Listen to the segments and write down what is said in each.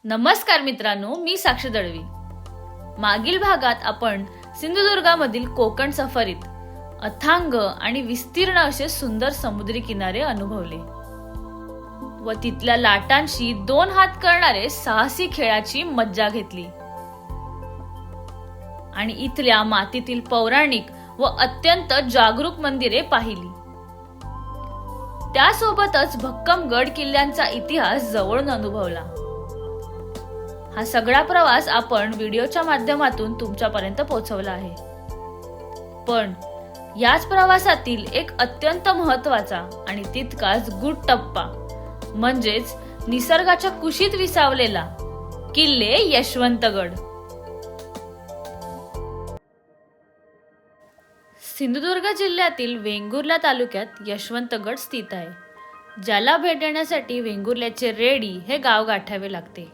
नमस्कार मित्रांनो, मी साक्षी दळवी। मागील भागात आपण सिंधुदुर्गामधील कोकण सफारीत अथांग आणि विस्तीर्ण असे सुंदर समुद्री किनारे अनुभवले व तिथल्या लाटांशी दोन हात करणारे साहसी खेळाची मज्जा घेतली आणि इथल्या मातीतील पौराणिक व अत्यंत जागरूक मंदिरे पाहिली। त्यासोबतच भक्कम गड किल्ल्यांचा इतिहास जवळून अनुभवला। हा सगळा प्रवास आपण व्हिडिओच्या माध्यमातून तुमच्यापर्यंत पोहोचवला आहे। पण याच प्रवासातील एक अत्यंत महत्त्वाचा आणि तितकाच गुड टप्पा म्हणजेच निसर्गाच्या कुशीत विसावलेला किल्ले यशवंतगड। सिंधुदुर्ग जिल्ह्यातील वेंगुर्ला तालुक्यात यशवंतगड स्थित आहे, ज्याला भेट देण्यासाठी वेंगुर्ल्याचे रेडी हे गाव गाठावे लागते।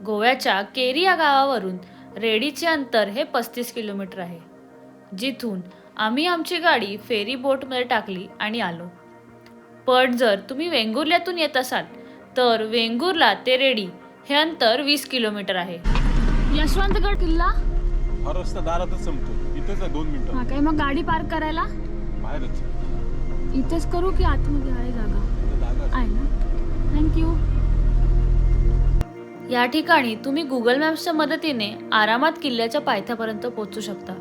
गोव्याच्या केरी या गावावरून रेडीचे अंतर हे 35 किलोमीटर आहे, जिथून आम्ही आमची गाडी फेरी बोटमध्ये टाकली आणि आलो। पण जर तुम्ही वेंगुर्ल्यातून येत असाल तर वेंगुर्ला ते रेडी हे अंतर 20 किलोमीटर आहे। यशवंतगड किल्ला हा रस्ता दारातच संपतो, इथेच आहे 2 मिनिटं। हा काय, मग गाडी पार्क करायला बाहेरच इथेच करू की आतमध्ये आहे जागा? आहे ना, थँक्यू। या ठिकाणी तुम्ही गुगल मॅप्सच्या मदतीने आरामात किल्ल्याच्या पायथ्यापर्यंत पोहोचू शकता,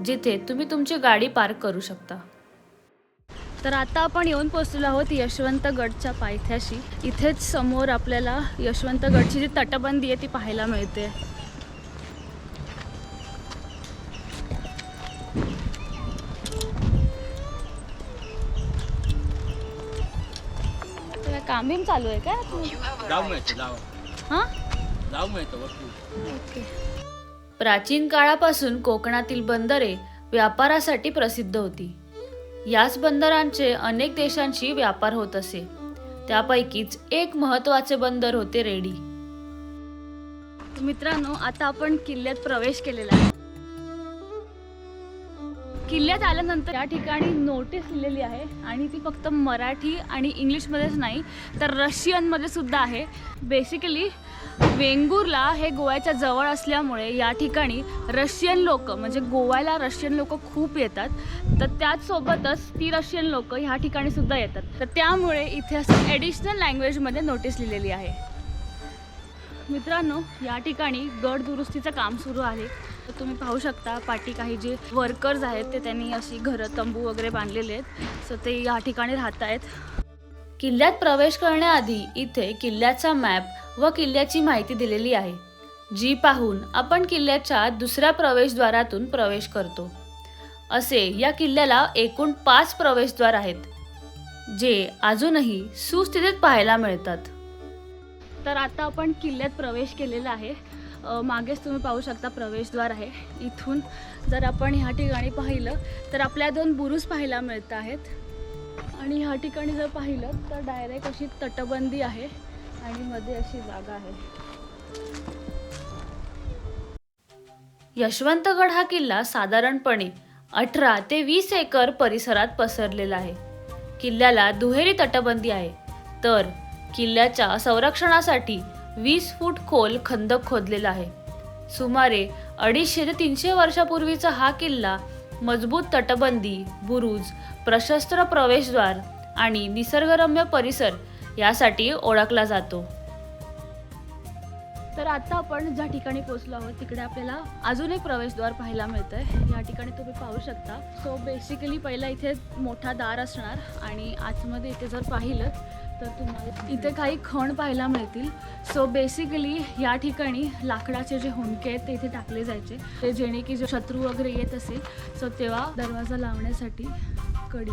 जिथे तुम्ही तुमची गाडी पार्क करू शकता। तर आता आपण येऊन पोहोचलो आहोत यशवंतगडच्या पायथ्याशी। इथेच समोर आपल्याला यशवंतगडची जी तटबंदी आहे ती पाहायला मिळते। काम बिम चालू आहे का? प्राचीन काळापासून कोकणातील बंदरे व्यापारासाठी प्रसिद्ध होती। याच बंदरांचे अनेक देशांशी व्यापार होत असे, त्यापैकीच एक महत्त्वाचे बंदर होते रेडी। मित्रांनो, आता आपण किल्ल्यात प्रवेश केलेला आहे। किल्ल्यात आल्यानंतर या ठिकाणी नोटीस लिहिलेली आहे आणि ती फक्त मराठी आणि इंग्लिशमध्येच नाही तर रशियनमध्ये सुद्धा आहे। बेसिकली वेंगुर्ला हे गोव्याच्या जवळ असल्यामुळे या ठिकाणी रशियन लोक म्हणजे गोव्याला रशियन लोक खूप येतात, तर त्याचसोबतच ती रशियन लोक ह्या ठिकाणी सुद्धा येतात, तर त्यामुळे इथे असं ॲडिशनल लँग्वेजमध्ये नोटीस लिहिलेली आहे। मित्रांनो, या ठिकाणी गड दुरुस्तीचं काम सुरू आहे। तर तुम्ही पाहू शकता पाठी काही जे वर्कर्स आहेत ते त्यांनी अशी घरं तंबू वगैरे बांधलेले आहेत, सो ते या ठिकाणी राहत आहेत। किल्ल्यात प्रवेश करण्याआधी इथे किल्ल्याचा मॅप व किल्ल्याची माहिती दिलेली आहे, जी पाहून आपण किल्ल्याच्या दुसऱ्या प्रवेशद्वारातून प्रवेश करतो। असे या किल्ल्याला एकूण 5 प्रवेशद्वार आहेत, जे अजूनही सुस्थितीत पाहायला मिळतात। तर आता आपण किल्ल्यात प्रवेश केलेला आहे। मागेच तुम्ही पाहू शकता प्रवेशद्वार आहे। इथून जर आपण ह्या ठिकाणी पाहिलं तर आपल्या 2 बुरुज पाहायला मिळत आहेत आणि ह्या ठिकाणी जर पाहिलं तर डायरेक्ट अशी तटबंदी आहे आणि मध्ये अशी जागा आहे। यशवंतगड हा किल्ला साधारणपणे 18 ते 20 एकर परिसरात पसरलेला आहे। किल्ल्याला दुहेरी तटबंदी आहे, तर किल्ल्याच्या संरक्षणासाठी 20 फूट खोल खंदक खोदलेला आहे। सुमारे 250 ते 300 वर्षापूर्वीचा हा किल्ला मजबूत तटबंदी, बुरुज, प्रशस्त प्रवेशद्वार आणि निसर्गरम्य परिसर यासाठी ओळखला जातो। तर आता आपण ज्या ठिकाणी पोहोचलो आहोत तिकडे आपल्याला अजून एक प्रवेशद्वार पाहायला मिळतंय। या ठिकाणी तुम्ही पाहू शकता। सो बेसिकली पहिला इथे मोठा दार असणार आणि आतमध्ये इथे जर पाहिलं तर तुम्हाला इथे काही खण पाहायला मिळतील। सो बेसिकली या ठिकाणी लाकडाचे जे हुंडके आहेत ते इथे टाकले जायचे, ते जेणे की जो शत्रू वगैरे येत असेल सो तेव्हा दरवाजा लावण्यासाठी कडी।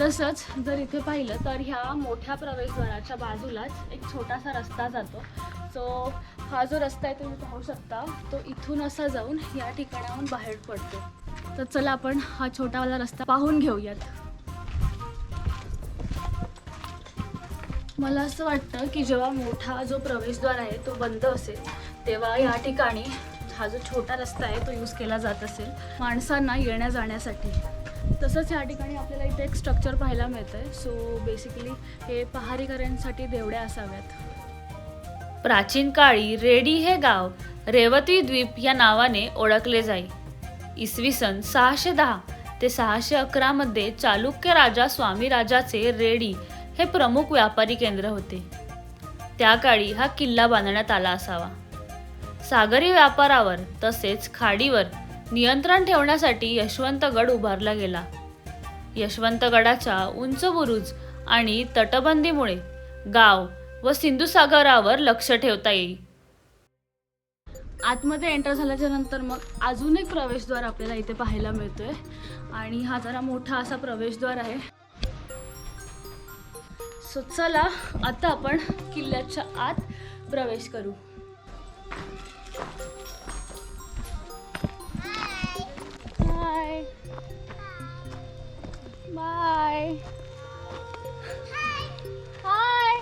तसंच जर इथे पाहिलं तर ह्या मोठ्या प्रवेशद्वाराच्या बाजूलाच एक छोटासा रस्ता जातो। सो हा जो रस्ता आहे तुम्ही पाहू शकता, तो इथून असा जाऊन या ठिकाणाहून बाहेर पडतो। तर चला आपण हा छोटावाला रस्ता पाहून घेऊयात। मला असं वाटतं की जेव्हा मोठा जो प्रवेशद्वार आहे तो बंद असेल तेव्हा या ठिकाणी हा जो छोटा रस्ता आहे तो यूज केला जात असेल माणसांना येण्या जाण्यासाठी। तसंच या ठिकाणी आपल्याला इथे एक स्ट्रक्चर पाहायला मिळतं आहे। सो बेसिकली हे पहारेकऱ्यांसाठी देवड्या असाव्यात। प्राचीन काळी रेडी हे गाव रेवती द्वीप या नावाने ओळखले जाई. इसवी सन 610 ते 611 मध्ये चालुक्य राजा स्वामी राजाचे रेडी हे प्रमुख व्यापारी केंद्र होते. त्या काळी हा किल्ला बांधण्यात आला असावा. सागरी व्यापारावर तसेच खाडीवर नियंत्रण ठेवण्यासाठी यशवंतगड उभारला गेला. यशवंतगडाच्या उंच बुरुज आणि तटबंदीमुळे गाव व सिंधुसागरावर लक्ष ठेवता येईल. आतमध्ये एंटर झाल्याच्या नंतर मग अजून एक प्रवेशद्वार आपल्याला इथे पाहायला मिळतोय आणि हा जरा मोठा असा प्रवेशद्वार आहे. सो चला आता आपण किल्ल्याच्या आत प्रवेश करू. Hi bye hi.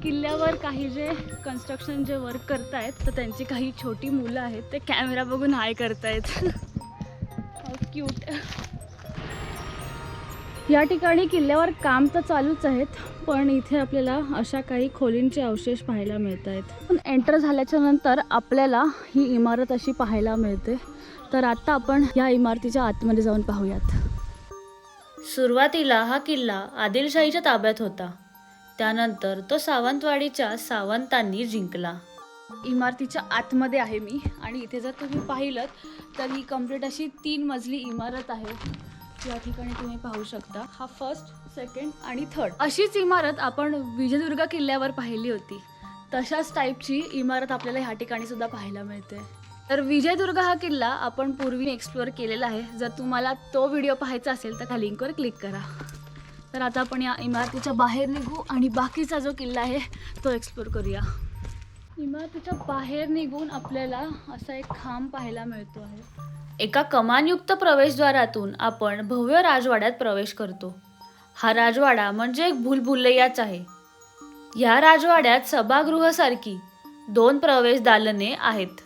किल्ल्यावर काही जे कन्स्ट्रक्शन जे वर्क करतायत तर त्यांची काही छोटी मुलं आहेत ते कॅमेरा बघून हाय करतायत. क्यूट. या ठिकाणी किल्ल्यावर काम तर चालूच आहेत पण इथे आपल्याला अशा काही खोलींचे अवशेष पाहायला मिळत आहेत. पण एंटर झाल्याच्या नंतर आपल्याला ही इमारत अशी पाहायला मिळते. तर आता आपण या इमारतीच्या आतमध्ये जाऊन पाहूयात. सुरुवातीला हा किल्ला आदिलशाहीच्या ताब्यात होता. त्यानंतर तो सावंतवाडीच्या सावंतांनी जिंकला. इमारतीच्या आतमध्ये आहे मी आणि इथे जर तुम्ही पाहिलं तर ही कंप्लीट अशी 3 मजली इमारत आहे. या ठिकाणी तुम्ही पाहू शकता. हा फर्स्ट, सेकंड आणि थर्ड अशीच इमारत आपण विजयदुर्ग किल्ल्यावर पाहिली होती. तशाच टाईपची इमारत आपल्याला ह्या ठिकाणी सुद्धा पाहायला मिळते. तर विजयदुर्ग हा किल्ला आपण पूर्वी एक्सप्लोअर केलेला आहे. जर तुम्हाला तो व्हिडिओ पाहायचा असेल तर त्या लिंकवर क्लिक करा. तर आता आपण या इमारतीच्या बाहेर निघू आणि बाकीचा जो किल्ला आहे तो एक्सप्लोअर करूया. इमारतीच्या बाहेर निघून आपल्याला असा एक खांब पाहायला मिळतो आहे. एका कमानयुक्त प्रवेशद्वारातून आपण भव्य राजवाड्यात प्रवेश करतो. हा राजवाडा म्हणजे एक भूलभुलैयाच आहे. या राजवाड्यात सभागृहासारखी 2 प्रवेश दालने आहेत.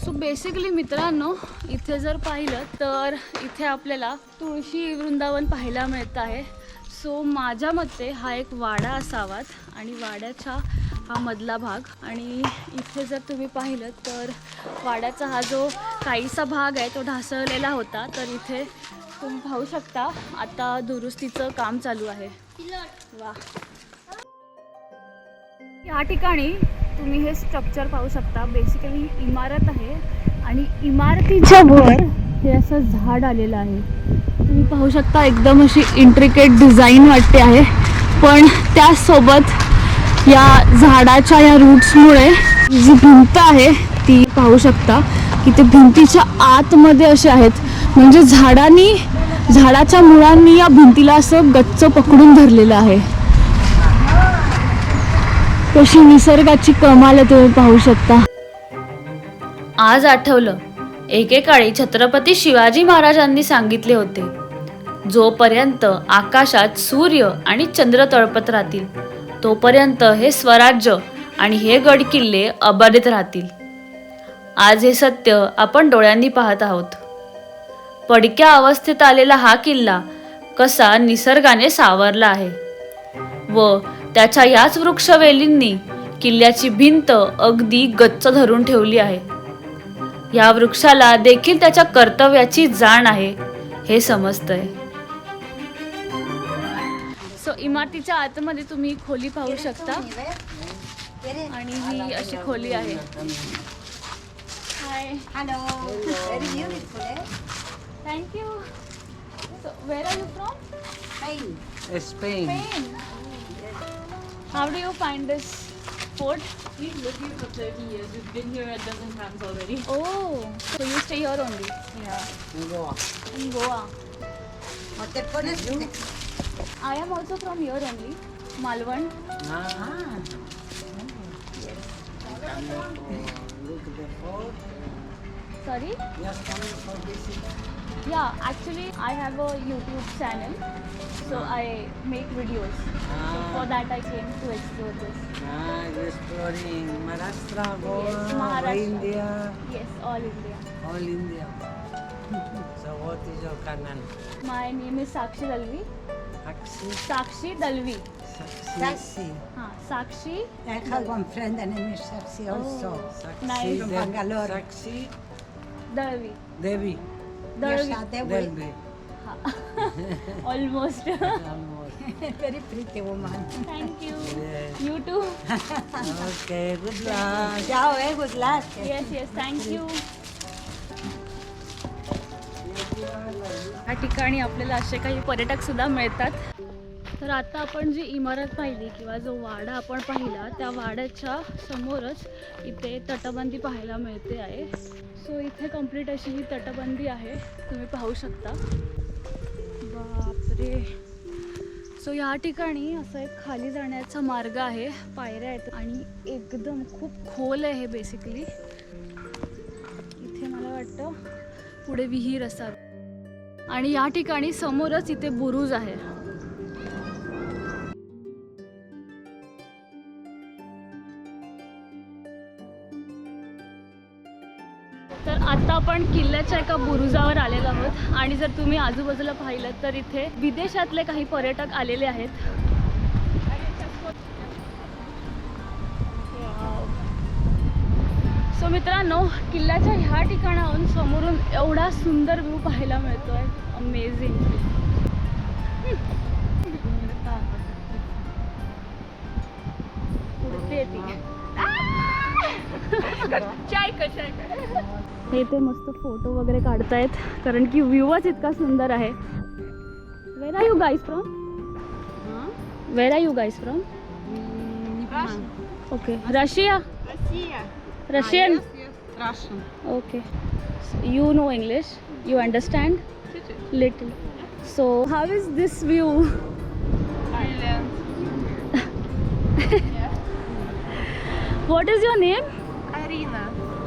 सो बेसिकली मित्रांनो, इथे जर पाहिलं तर इथे आपल्याला तुळशी वृंदावन पाहायला मिळतं आहे. सो माझ्या मते हा एक वाडा असावात आणि वाड्याचा हा मधला भाग. आणि इथे जर तुम्ही पाहिलं तर वाड्याचा हा जो काहीसा भाग आहे तो ढासळलेला होता. तर इथे तुम्ही पाहू शकता आता दुरुस्तीचं काम चालू आहे. वा. या ठिकाणी तुम्ही हे स्ट्रक्चर पाहू शकता. बेसिकली इमारत आहे आणि इमारतीच्या वर हे असं झाड आलेलं आहे. तुम्ही पाहू शकता एकदम अशी इंट्रिकेट डिझाईन वाटते आहे. पण त्यासोबत या झाडाच्या या रूट्समुळे जी भिंत आहे ती पाहू शकता की ते भिंतीच्या आतमध्ये असे आहेत. म्हणजे झाडाच्या मुळांनी या भिंतीला असं गच्च पकडून धरलेलं आहे. कशी निसर्गाची कमाल आहे तुम्ही पाहू शकता. आज आठवलं, एकेकाळी छत्रपती शिवाजी महाराजांनी सांगितले होते, जोपर्यंत आकाशात सूर्य आणि चंद्र तळपत राहतील तोपर्यंत हे स्वराज्य आणि हे गड किल्ले अबाधित राहतील. आज हे सत्य आपण डोळ्यांनी पाहत आहोत. पडक्या अवस्थेत आलेला हा किल्ला कसा निसर्गाने सावरला आहे व त्याच्या याच वृक्षवेलींनी किल्ल्याची भिंत अगदी गच्च धरून ठेवली आहे. या वृक्षाला देखील त्याच्या कर्तव्याची जाण आहे हे समजतंय. सो इमारतीच्या आतमध्ये तुम्ही खोली पाहू शकता आणि ही अशी खोली आहे. हाय. Hello. Very beautiful, eh? Thank you. So where are you from? Spain. Spain. Spain. How do you find this fort? We've lived here for 30 years. We've been here a dozen times already. Oh, so you stay here only Yeah. Goa. in Goa. What te pones? I am also from here only, Malvan. Look at the fort. Sorry? Just coming for visit. Yeah, actually I have a YouTube channel, so I make videos. So for that I came to explore this. You're exploring Maharashtra, Goa, Yes, Maharashtra. India, Yes, all India. all India. So what is your canal? My name is Sakshi Dalvi. Saksi. Sakshi Dalvi. Saksi. Sassy. हां, साक्षी. I have one friend, her name is Sassy also. Saksi. Nice. From Bangalore. Saksi. Dalvi. Devi. Dalvi. Yes, they will. Delvi. Almost. Almost. Very pretty woman. Thank you. Yes. You too. Okay, good luck. Ciao, good luck. Yes yes thank you. या ठिकाणी आपल्याला असे काही पर्यटक सुद्धा मिळतात. तर आता आपण जी इमारत पाहिली किंवा जो वाडा आपण पाहिला त्या वाड्याच्या समोरच इथे तटबंदी पाहायला मिळते आहे. सो इथे कंप्लीट अशी ही तटबंदी आहे, तुम्ही पाहू शकता. बापरे. सो या ठिकाणी असं एक खाली जाण्याचा मार्ग आहे, पायऱ्या आहेत आणि एकदम खूप खोल आहे हे बेसिकली. इथे मला वाटतं पुढे विहीर असावी आणि या ठिकाणी समोरच इथे बुरुज आहे. तर आता आपण किल्ल्याच्या एका बुरुजावर आलेलो आहोत आणि जर तुम्ही आजूबाजूला पाहिलं तर इथे विदेशातले काही पर्यटक आलेले आहेत. सो मित्रांनो, किल्ल्याच्या ह्या ठिकाणाहून समोरून एवढा सुंदर व्ह्यू पाहायला मिळतोय. अमेझिंग. उडते ती. हे ते मस्त फोटो वगैरे काढतायत कारण की व्ह्यूच इतका सुंदर आहे. Where are you guys from? Where are you guys from? Okay. Russia? Russian? Russian. Okay. So you know English? You understand? Little. So how is this view? Brilliant. What is your name? Arina.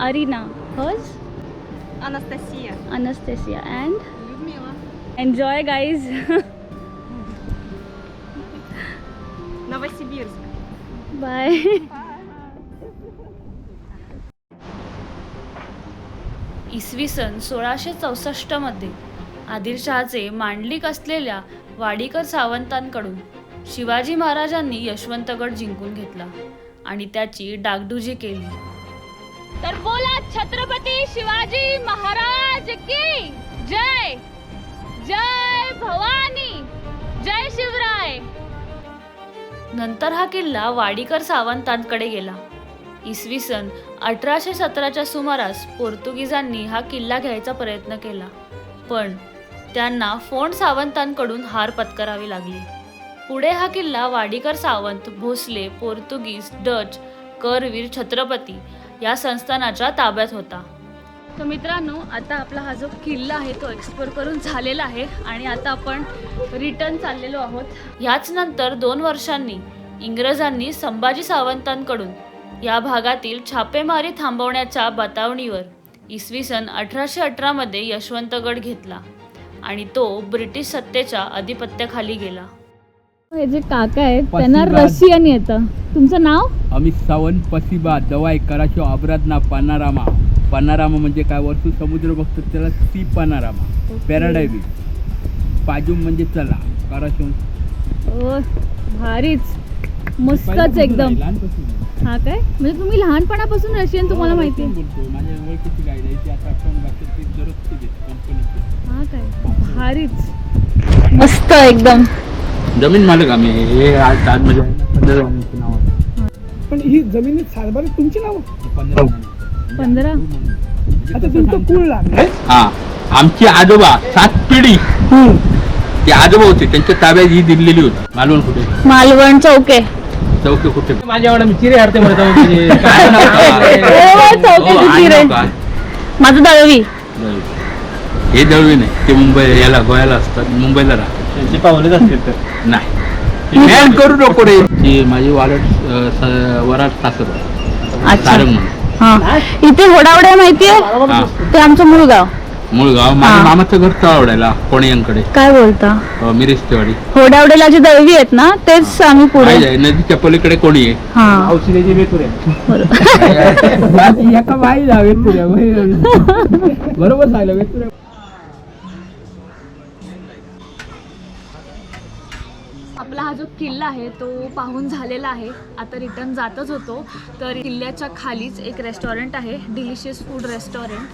Arina. Hers? Anastasia. Anastasia. And Людмила. enjoy guys. Новосибирск. Bye. इसवी सन 1664मध्ये आदिलशहाचे मांडलिक असलेल्या वाडीकर सावंतांकडून शिवाजी महाराजांनी यशवंतगड जिंकून घेतला आणि त्याची डागडुजी केली. तर बोला छत्रपती शिवाजी महाराज की जय. जय भवानी. जय शिवराय. नंतर हा किल्ला वाडीकर सावंतांकडे गेला. इसवी सन 1817च्या सुमारास पोर्तुगीजांनी हा किल्ला घ्यायचा प्रयत्न केला, पण त्यांना फोंड सावंतांकडून हार पत्करावी लागली. पुढे हा किल्ला वाडीकर सावंत, भोसले, पोर्तुगीज, डच, करवीर, छत्रपती या संस्थानाच्या ताब्यात होता. तर मित्रांनो, आता आपला हा जो किल्ला आहे तो एक्सप्लोर करून झालेला आहे आणि आता आपण रिटर्न चाललेलो आहोत. याच नंतर 2 वर्षांनी इंग्रजांनी संभाजी सावंतांकडून या भागातील छापेमारी थांबवण्याच्या बतावणीवर इसवी सन 1818मध्ये यशवंतगड घेतला आणि तो ब्रिटिश सत्तेच्या अधिपत्याखाली गेला. हे जे काका आहेत त्यांना रशियन येतं. तुमचं नाव? अमित सावंत. पसिबा दवाई कराशो अपराधना पानारामा. पानारामा म्हणजे काय? वरतून समुद्र बघतो त्याला सी पानारामा. पॅराडायव्हिंग. पाजूम म्हणजे चला. कराशो. ओ भारीच. मस्तच एकदम. हा काय म्हणजे तुम्ही लहानपणापासून रशियन तुम्हाला माहिती आहे? माझ्या ओळखीची गाईड आहे ती आता आपण बाकी दररोज कंपनीची. हा काय भारीच. मस्त एकदम. जमीन मालक आम्ही. हे आज म्हणजे 15 जणांची नाव आहे. पण ही जमिनीत सातबारा तुमची नाव? 15. आता तुमचं कुळ लागलं. हा, आमची आजोबा 7 पिढी ते आजोबा होते, त्यांच्या ताब्यात ही दिलेली होती. मालवण कुठे? मालवण चौके. चौके कुठे? माझ्या एवढा मी चिरे हरते म्हणत माझं दळवी. हे दळवी नाही, ते मुंबई याला गोव्याला असतात, मुंबईला राहतात. त्यांचे पाहुणेच असतील तर. नाही, मॅन करू नको रे. ती माझी वराड सासर सारंग म्हणून. हा, इथे होडावड्या माहितीये? ते आमचं मूळ गाव. मूळ गाव. माझ्या मामाचं घर तळावड्याला कोणयांकडे. काय बोलता? मिरिस्तेवाडी. होडावड्याला जे दळवी आहेत ना तेच आम्ही पुढे. नदीच्या पलीकडे कोणी आहे? हा, औषधाची वेतुऱ्या एका बाई वेतुऱ्या. बरोबर सांगलं. वेतुऱ्या आपला हा जो किल्ला आहे तो पाहून झालेला आहे. आता रिटर्न जातच होतो. तर किल्ल्याच्या खालीच एक रेस्टॉरंट आहे, डिलिशियस फूड रेस्टॉरंट.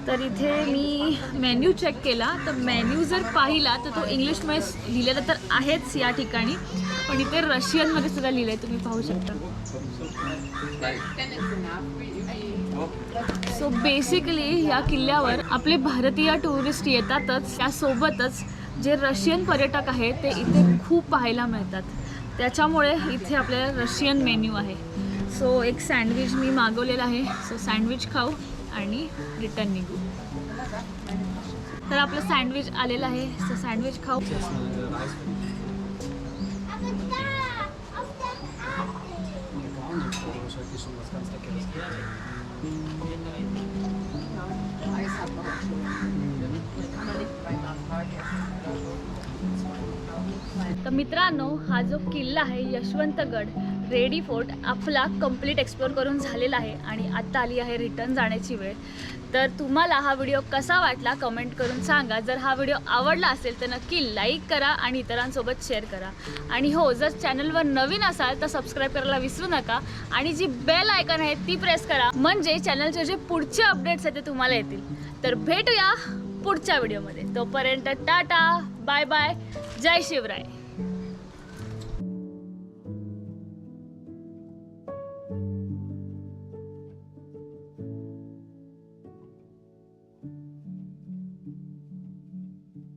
तर इथे मी मेन्यू चेक केला तर मेन्यू जर पाहिला तर तो इंग्लिशमध्ये लिहिलेला तर आहेच या ठिकाणी, पण इथे रशियनमध्ये सुद्धा लिहिलं आहे, तुम्ही पाहू शकता. सो बेसिकली या किल्ल्यावर आपले भारतीय टुरिस्ट येतातच, त्यासोबतच जे रशियन पर्यटक आहेत ते इथे खूप पाहायला मिळतात. त्याच्यामुळे इथे आपल्याला रशियन मेन्यू आहे. सो एक सँडविच मी मागवलेलं आहे. सो सँडविच खाऊ आणि रिटर्न निघू. तर आपलं सँडविच आलेलं आहे. सो सँडविच खाऊ. तर मित्रांनो, हा जो किल्ला आहे यशवंतगड रेडी फोर्ट आपला कंप्लीट एक्सप्लोर करून झालेला आहे आणि आता आली आहे रिटर्न जाण्याची वेळ. तर तुम्हाला हा व्हिडिओ कसा वाटला कमेंट करून सांगा. जर हा व्हिडिओ आवडला असेल तर नक्की लाईक करा आणि इतरांसोबत शेअर करा. आणि हो, जर चॅनलवर नवीन असाल तर सबस्क्राईब करायला विसरू नका आणि जी बेल आयकॉन आहे ती प्रेस करा, म्हणजे चॅनलचे जे पुढचे अपडेट्स आहेत ते तुम्हाला येतील. तर भेटूया पुढच्या व्हिडिओमध्ये. तोपर्यंत टाटा, बाय बाय, जय शिवराय.